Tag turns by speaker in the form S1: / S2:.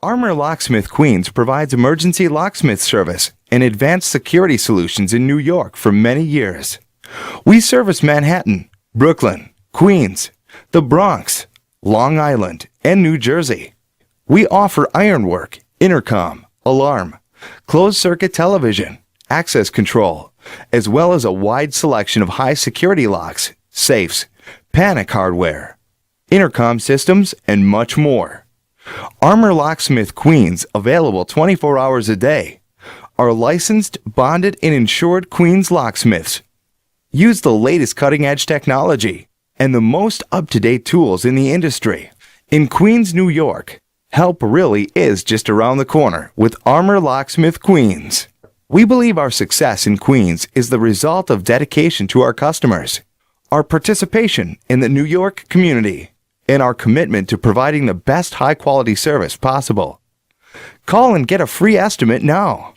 S1: Armor Locksmith Queens provides emergency locksmith service and advanced security solutions in New York for many years. We service Manhattan, Brooklyn, Queens, the Bronx, Long Island, and New Jersey. We offer ironwork, intercom, alarm, closed-circuit television, access control, as well as a wide selection of high-security locks, safes, panic hardware, intercom systems, and much more. Armor Locksmith Queens, available 24 hours a day, are licensed, bonded, and insured Queens locksmiths. Use the latest cutting-edge technology and the most up-to-date tools in the industry. In Queens, New York, help really is just around the corner with Armor Locksmith Queens. We believe our success in Queens is the result of dedication to our customers, our participation in the New York community, and our commitment to providing the best high-quality service possible. Call and get a free estimate now.